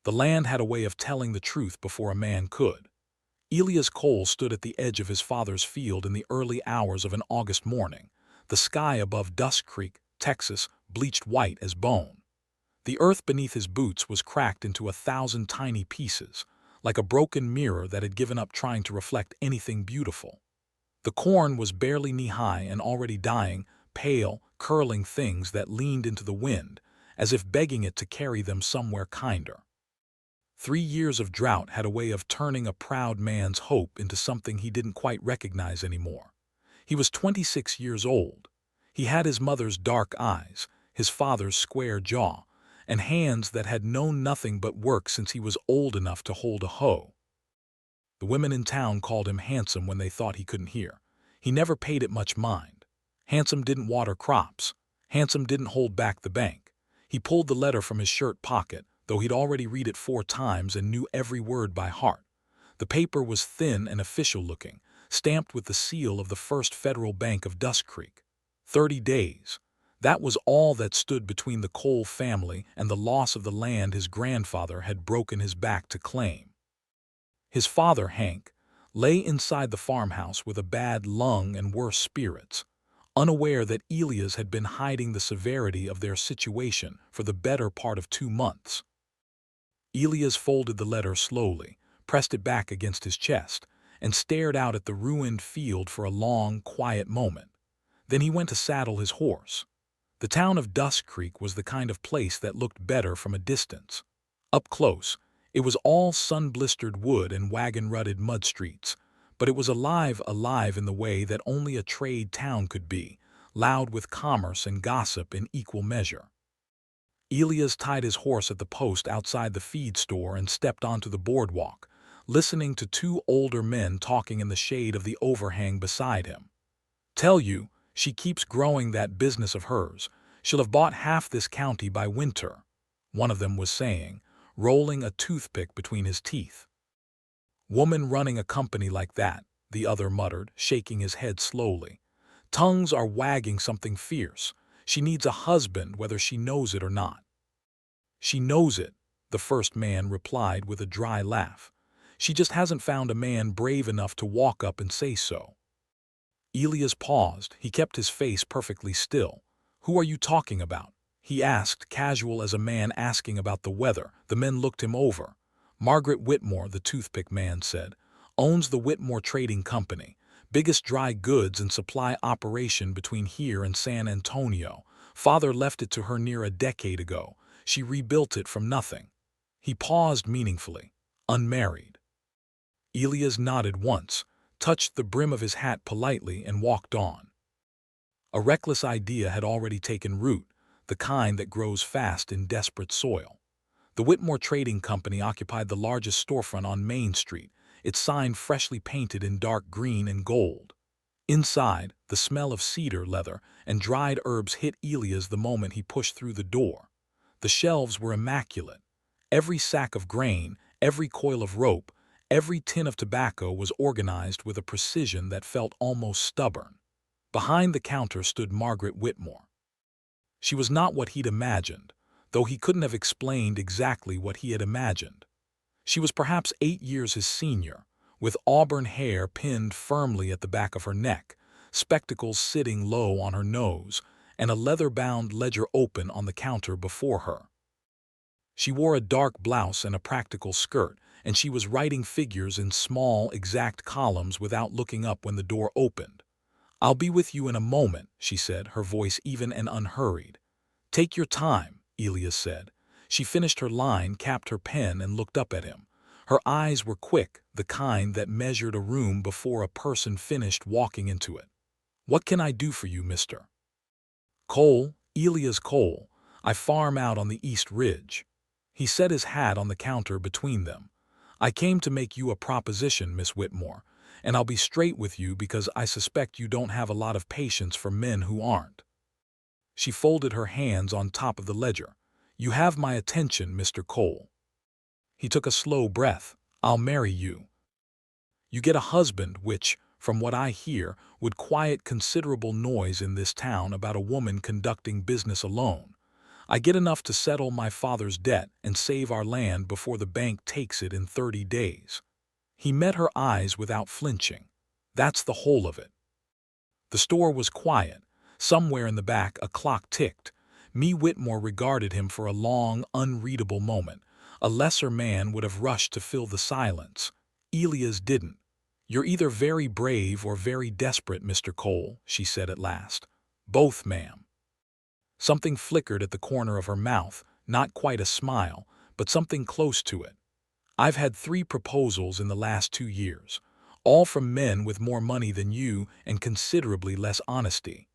The land had a way of telling the truth before a man could. Elias Cole stood at the edge of his father's field in the early hours of an August morning, the sky above Dustcreek, Texas, bleached white as bone. The earth beneath his boots was cracked into 1,000 tiny pieces, like a broken mirror that had given up trying to reflect anything beautiful. The corn was barely knee-high and already dying, pale, curling things that leaned into the wind, as if begging it to carry them somewhere kinder. 3 years of drought had a way of turning a proud man's hope into something he didn't quite recognize anymore. He was 26 years old. He had his mother's dark eyes, his father's square jaw, and hands that had known nothing but work since he was old enough to hold a hoe. The women in town called him handsome when they thought he couldn't hear. He never paid it much mind. Handsome didn't water crops. Handsome didn't hold back the bank. He pulled the letter from his shirt pocket, though he'd already read it 4 times and knew every word by heart. The paper was thin and official-looking, stamped with the seal of the First Federal Bank of Dustcreek. 30 days. That was all that stood between the Cole family and the loss of the land his grandfather had broken his back to claim. His father, Hank, lay inside the farmhouse with a bad lung and worse spirits, unaware that Elias had been hiding the severity of their situation for the better part of 2 months. Elias folded the letter slowly, pressed it back against his chest, and stared out at the ruined field for a long, quiet moment. Then he went to saddle his horse. The town of Dustcreek was the kind of place that looked better from a distance. Up close, it was all sun-blistered wood and wagon-rutted mud streets, but it was alive in the way that only a trade town could be, loud with commerce and gossip in equal measure. Elias tied his horse at the post outside the feed store and stepped onto the boardwalk, listening to 2 older men talking in the shade of the overhang beside him. "Tell you, she keeps growing that business of hers. She'll have bought half this county by winter," one of them was saying, rolling a toothpick between his teeth. "Woman running a company like that," the other muttered, shaking his head slowly. "Tongues are wagging something fierce. She needs a husband whether she knows it or not." "She knows it," the first man replied with a dry laugh. "She just hasn't found a man brave enough to walk up and say so." Elias paused. He kept his face perfectly still. "Who are you talking about?" he asked, casual as a man asking about the weather. The men looked him over. "Margaret Whitmore," the toothpick man said, "owns the Whitmore Trading Company, biggest dry goods and supply operation between here and San Antonio. Father left it to her near a decade ago. She rebuilt it from nothing." He paused meaningfully. "Unmarried?" Elias nodded once, touched the brim of his hat politely, and walked on. A reckless idea had already taken root, the kind that grows fast in desperate soil. The Whitmore Trading Company occupied the largest storefront on Main Street, its sign freshly painted in dark green and gold. Inside, the smell of cedar leather and dried herbs hit Elias the moment he pushed through the door. The shelves were immaculate. Every sack of grain, every coil of rope, every tin of tobacco was organized with a precision that felt almost stubborn. Behind the counter stood Margaret Whitmore. She was not what he'd imagined, though he couldn't have explained exactly what he had imagined. She was perhaps 8 years his senior, with auburn hair pinned firmly at the back of her neck, spectacles sitting low on her nose, and a leather-bound ledger open on the counter before her. She wore a dark blouse and a practical skirt, and she was writing figures in small, exact columns without looking up when the door opened. "I'll be with you in a moment," she said, her voice even and unhurried. "Take your time," Elias said. She finished her line, capped her pen, and looked up at him. Her eyes were quick, the kind that measured a room before a person finished walking into it. "What can I do for you, Mr. Cole?" "Elias Cole. I farm out on the East Ridge." He set his hat on the counter between them. "I came to make you a proposition, Miss Whitmore, and I'll be straight with you because I suspect you don't have a lot of patience for men who aren't." She folded her hands on top of the ledger. "You have my attention, Mr. Cole." He took a slow breath. "I'll marry you. You get a husband which, from what I hear, would quiet considerable noise in this town about a woman conducting business alone. I get enough to settle my father's debt and save our land before the bank takes it in 30 days. He met her eyes without flinching. That's the whole of it. The store was quiet. Somewhere in the back, a clock ticked. Whitmore regarded him for a long, unreadable moment. A lesser man would have rushed to fill the silence. Elias didn't. "You're either very brave or very desperate, Mr. Cole," she said at last. "Both, ma'am." Something flickered at the corner of her mouth, not quite a smile, but something close to it. "I've had 3 proposals in the last 2 years, all from men with more money than you and considerably less honesty."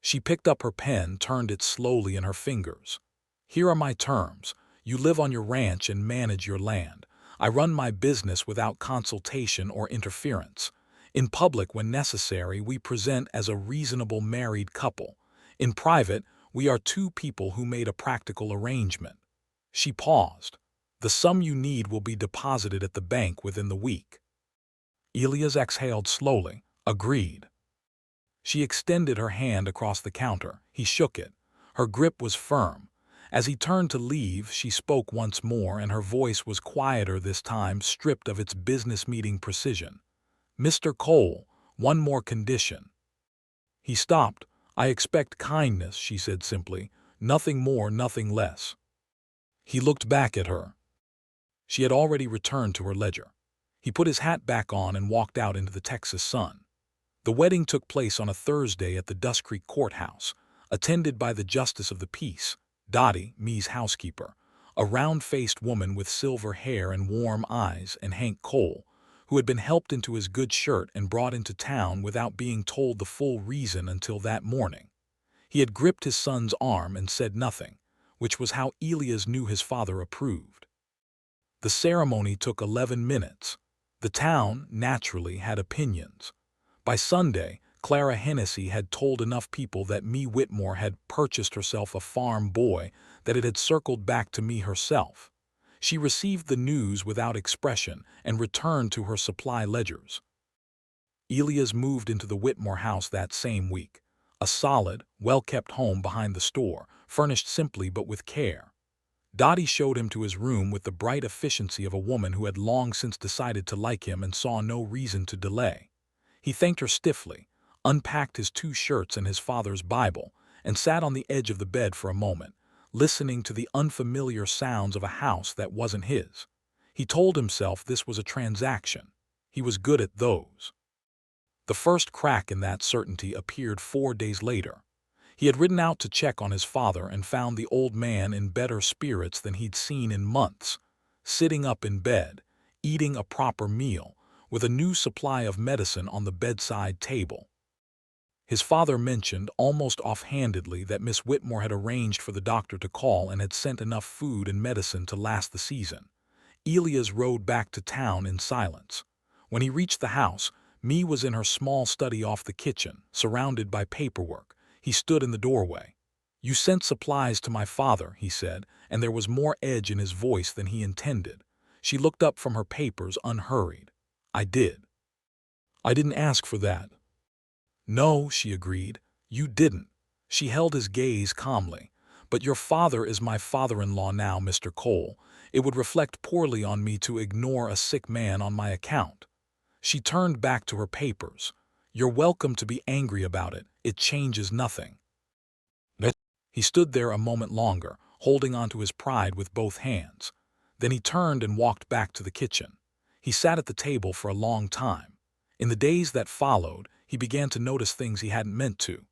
She picked up her pen, turned it slowly in her fingers. "Here are my terms. You live on your ranch and manage your land. I run my business without consultation or interference. In public, when necessary, we present as a reasonable married couple. In private, we are 2 people who made a practical arrangement." She paused. "The sum you need will be deposited at the bank within the week." Elias exhaled slowly. "Agreed." She extended her hand across the counter. He shook it. Her grip was firm. As he turned to leave, she spoke once more, and her voice was quieter this time, stripped of its business meeting precision. "Mr. Cole, one more condition." He stopped. "I expect kindness," she said simply. "Nothing more, nothing less." He looked back at her. She had already returned to her ledger. He put his hat back on and walked out into the Texas sun. The wedding took place on a Thursday at the Dustcreek courthouse, attended by the Justice of the Peace, Dottie, Me's housekeeper, a round-faced woman with silver hair and warm eyes, and Hank Cole, who had been helped into his good shirt and brought into town without being told the full reason until that morning. He had gripped his son's arm and said nothing, which was how Elias knew his father approved. The ceremony took 11 minutes. The town, naturally, had opinions. By Sunday, Clara Hennessy had told enough people that Whitmore had purchased herself a farm boy that it had circled back to herself. She received the news without expression and returned to her supply ledgers. Elias moved into the Whitmore house that same week, a solid, well-kept home behind the store, furnished simply but with care. Dottie showed him to his room with the bright efficiency of a woman who had long since decided to like him and saw no reason to delay. He thanked her stiffly, unpacked his 2 shirts and his father's Bible, and sat on the edge of the bed for a moment, listening to the unfamiliar sounds of a house that wasn't his. He told himself this was a transaction. He was good at those. The first crack in that certainty appeared 4 days later. He had ridden out to check on his father and found the old man in better spirits than he'd seen in months, sitting up in bed, eating a proper meal, with a new supply of medicine on the bedside table. His father mentioned, almost offhandedly, that Miss Whitmore had arranged for the doctor to call and had sent enough food and medicine to last the season. Elias rode back to town in silence. When he reached the house, Me was in her small study off the kitchen, surrounded by paperwork. He stood in the doorway. "You sent supplies to my father," he said, and there was more edge in his voice than he intended. She looked up from her papers unhurried. "I did." "I didn't ask for that." "No," she agreed, "you didn't." She held his gaze calmly. "But your father is my father-in-law now, Mr. Cole. It would reflect poorly on me to ignore a sick man on my account." She turned back to her papers. "You're welcome to be angry about it. It changes nothing." He stood there a moment longer, holding onto his pride with both hands. Then he turned and walked back to the kitchen. He sat at the table for a long time. In the days that followed, he began to notice things he hadn't meant to.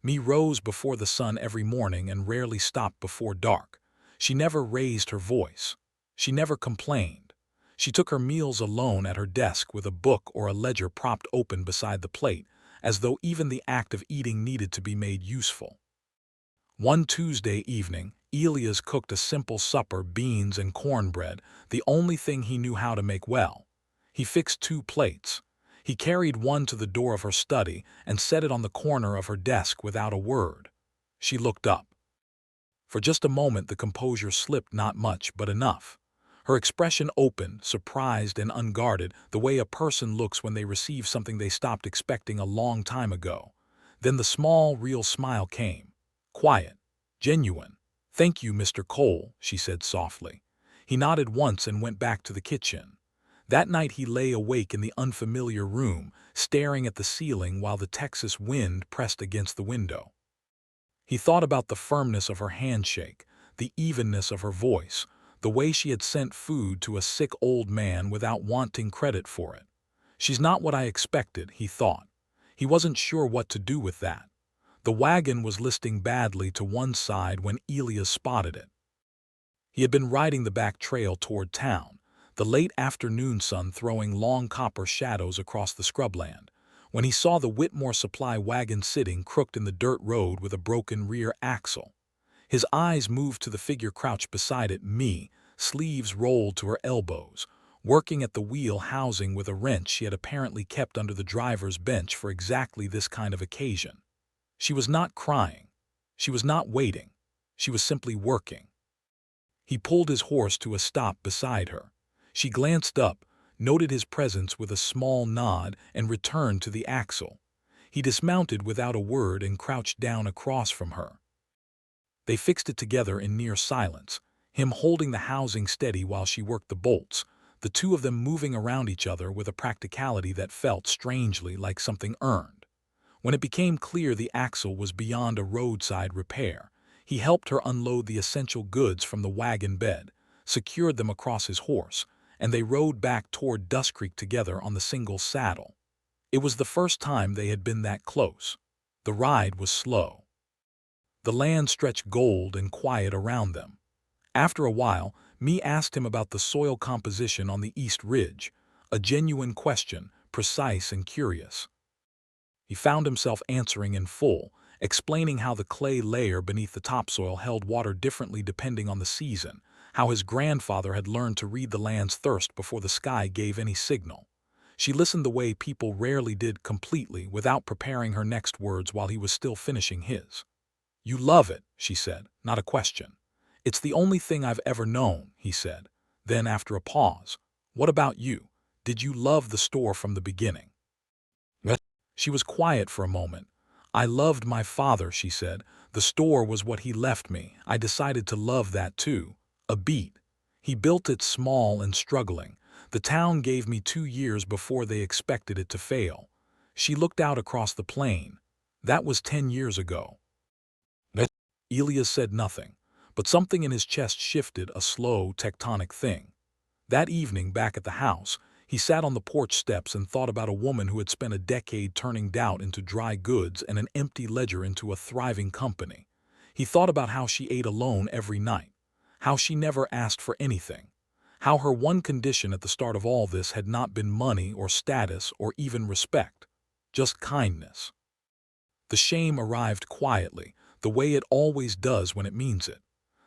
Me rose before the sun every morning and rarely stopped before dark. She never raised her voice. She never complained. She took her meals alone at her desk with a book or a ledger propped open beside the plate, as though even the act of eating needed to be made useful. One Tuesday evening, Elias cooked a simple supper, beans and cornbread, the only thing he knew how to make well. He fixed 2 plates. He carried one to the door of her study and set it on the corner of her desk without a word. She looked up. For just a moment the composure slipped, not much, but enough. Her expression opened, surprised and unguarded, the way a person looks when they receive something they stopped expecting a long time ago. Then the small, real smile came. Quiet, genuine. "Thank you, Mr. Cole," she said softly. He nodded once and went back to the kitchen. That night he lay awake in the unfamiliar room, staring at the ceiling while the Texas wind pressed against the window. He thought about the firmness of her handshake, the evenness of her voice, the way she had sent food to a sick old man without wanting credit for it. "She's not what I expected," he thought. He wasn't sure what to do with that. The wagon was listing badly to one side when Elias spotted it. He had been riding the back trail toward town, the late afternoon sun throwing long copper shadows across the scrubland, when he saw the Whitmore supply wagon sitting crooked in the dirt road with a broken rear axle. His eyes moved to the figure crouched beside it, sleeves rolled to her elbows, working at the wheel housing with a wrench she had apparently kept under the driver's bench for exactly this kind of occasion. She was not crying. She was not waiting. She was simply working. He pulled his horse to a stop beside her. She glanced up, noted his presence with a small nod, and returned to the axle. He dismounted without a word and crouched down across from her. They fixed it together in near silence, him holding the housing steady while she worked the bolts, the two of them moving around each other with a practicality that felt strangely like something earned. When it became clear the axle was beyond a roadside repair, he helped her unload the essential goods from the wagon bed, secured them across his horse, and they rode back toward Dustcreek together on the single saddle. It was the first time they had been that close. The ride was slow. The land stretched gold and quiet around them. After a while, asked him about the soil composition on the East Ridge, a genuine question, precise and curious. He found himself answering in full, explaining how the clay layer beneath the topsoil held water differently depending on the season, how his grandfather had learned to read the land's thirst before the sky gave any signal. She listened the way people rarely did, completely, without preparing her next words while he was still finishing his. "You love it," she said, not a question. "It's the only thing I've ever known," he said. Then, after a pause, "What about you? Did you love the store from the beginning?" She was quiet for a moment. "I loved my father," she said. "The store was what he left me. I decided to love that too. A beat. He built it small and struggling. The town gave me 2 years before they expected it to fail." She looked out across the plain. "That was 10 years ago." Elias said nothing, but something in his chest shifted, a slow, tectonic thing. That evening, back at the house, he sat on the porch steps and thought about a woman who had spent a decade turning doubt into dry goods and an empty ledger into a thriving company. He thought about how she ate alone every night, how she never asked for anything, how her one condition at the start of all this had not been money or status or even respect, just kindness. The shame arrived quietly, the way it always does when it means it.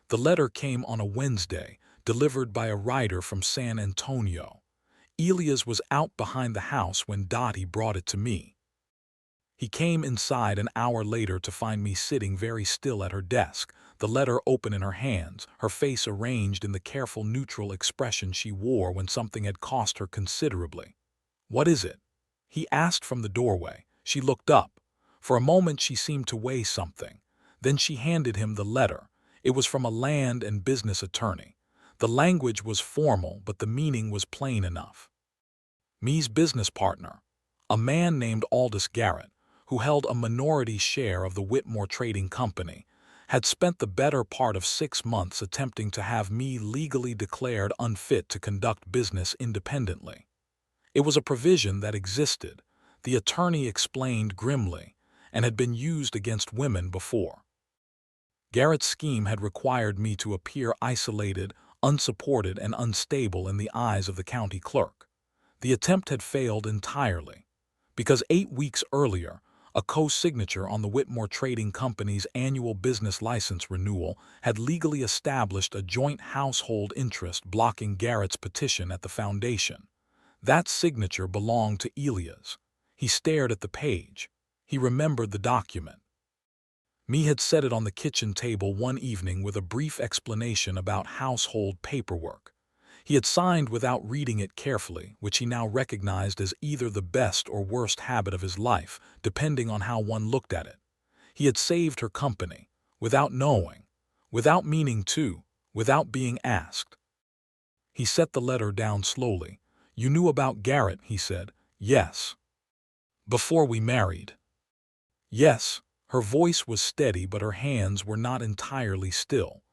The letter came on a Wednesday, delivered by a rider from San Antonio. Elias was out behind the house when Dottie brought it to me. He came inside an hour later to find me sitting very still at her desk, the letter open in her hands, her face arranged in the careful neutral expression she wore when something had cost her considerably. "What is it?" he asked from the doorway. She looked up. For a moment she seemed to weigh something. Then she handed him the letter. It was from a land and business attorney. The language was formal, but the meaning was plain enough. Me's business partner, a man named Aldous Garrett, who held a minority share of the Whitmore Trading Company, had spent the better part of 6 months attempting to have me legally declared unfit to conduct business independently. It was a provision that existed, the attorney explained grimly, and had been used against women before. Garrett's scheme had required me to appear isolated, unsupported, and unstable in the eyes of the county clerk. The attempt had failed entirely, because 8 weeks earlier, a co-signature on the Whitmore Trading Company's annual business license renewal had legally established a joint household interest blocking Garrett's petition at the foundation. That signature belonged to Elias. He stared at the page. He remembered the document. Me had set it on the kitchen table one evening with a brief explanation about household paperwork. He had signed without reading it carefully, which he now recognized as either the best or worst habit of his life, depending on how one looked at it. He had saved her company, without knowing, without meaning to, without being asked. He set the letter down slowly. You knew about Garrett, he said. Yes. Before we married. Yes. Her voice was steady, but her hands were not entirely still.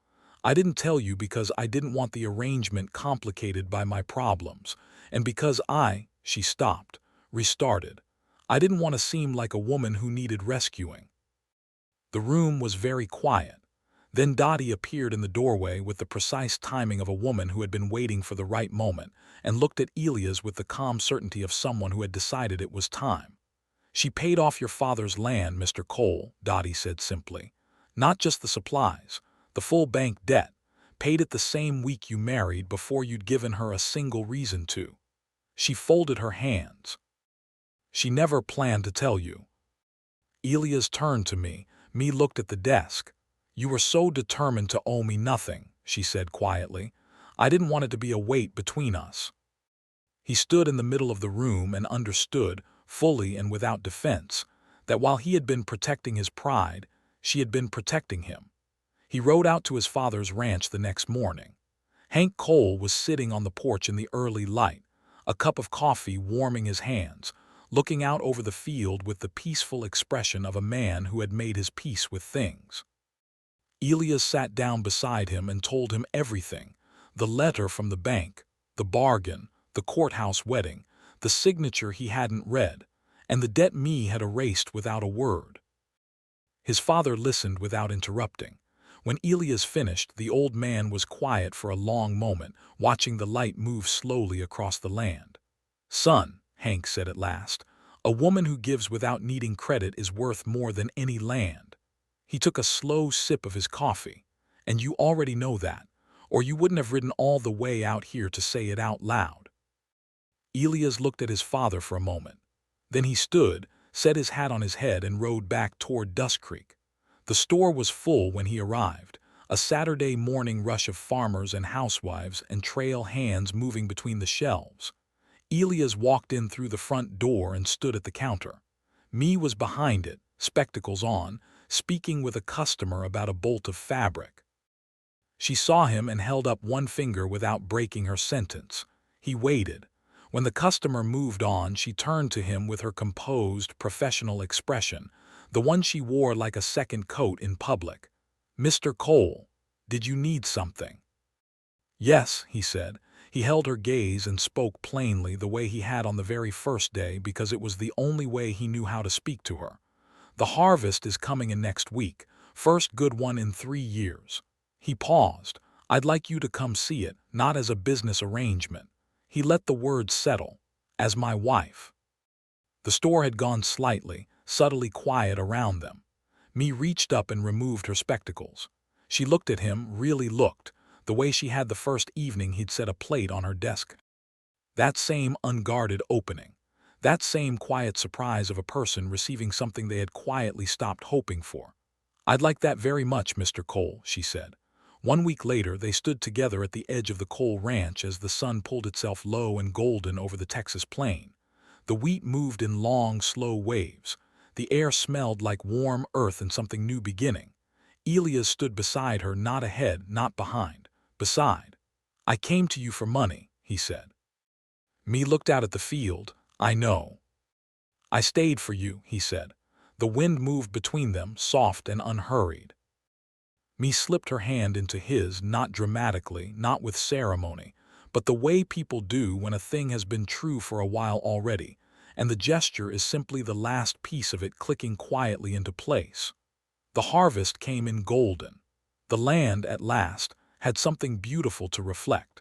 I didn't tell you because I didn't want the arrangement complicated by my problems, and because she stopped, restarted. I didn't want to seem like a woman who needed rescuing. The room was very quiet. Then Dottie appeared in the doorway with the precise timing of a woman who had been waiting for the right moment, and looked at Elias with the calm certainty of someone who had decided it was time. She paid off your father's land, Mr. Cole, Dottie said simply. Not just the supplies, the full bank debt. Paid it the same week you married before you'd given her a single reason to. She folded her hands. She never planned to tell you. Elias turned to me. Me looked at the desk. You were so determined to owe me nothing, she said quietly. I didn't want it to be a weight between us. He stood in the middle of the room and understood, fully and without defense, that while he had been protecting his pride, she had been protecting him. He rode out to his father's ranch the next morning. Hank Cole was sitting on the porch in the early light, a cup of coffee warming his hands, looking out over the field with the peaceful expression of a man who had made his peace with things. Elias sat down beside him and told him everything: the letter from the bank, the bargain, the courthouse wedding, the signature he hadn't read, and the debt me had erased without a word. His father listened without interrupting. When Elias finished, the old man was quiet for a long moment, watching the light move slowly across the land. Son, Hank said at last, a woman who gives without needing credit is worth more than any land. He took a slow sip of his coffee. And you already know that, or you wouldn't have ridden all the way out here to say it out loud. Elias looked at his father for a moment. Then he stood, set his hat on his head, and rode back toward Dustcreek. The store was full when he arrived, a Saturday morning rush of farmers and housewives and trail hands moving between the shelves. Elias walked in through the front door and stood at the counter. Me was behind it, spectacles on, speaking with a customer about a bolt of fabric. She saw him and held up one finger without breaking her sentence. He waited. When the customer moved on, she turned to him with her composed, professional expression, the one she wore like a second coat in public. Mr. Cole, did you need something? Yes, he said. He held her gaze and spoke plainly the way he had on the very first day because it was the only way he knew how to speak to her. The harvest is coming in next week, first good one in 3 years. He paused. I'd like you to come see it, not as a business arrangement. He let the words settle. As my wife. The store had gone slightly, subtly quiet around them. Me reached up and removed her spectacles. She looked at him, really looked, the way she had the first evening he'd set a plate on her desk. That same unguarded opening. That same quiet surprise of a person receiving something they had quietly stopped hoping for. I'd like that very much, Mr. Cole, she said. 1 week later, they stood together at the edge of the Cole ranch as the sun pulled itself low and golden over the Texas plain. The wheat moved in long, slow waves. The air smelled like warm earth and something new beginning. Elias stood beside her, not ahead, not behind. Beside. I came to you for money, he said. Me looked out at the field. I know. I stayed for you, he said. The wind moved between them, soft and unhurried. Me slipped her hand into his, not dramatically, not with ceremony, but the way people do when a thing has been true for a while already, and the gesture is simply the last piece of it clicking quietly into place. The harvest came in golden. The land, at last, had something beautiful to reflect.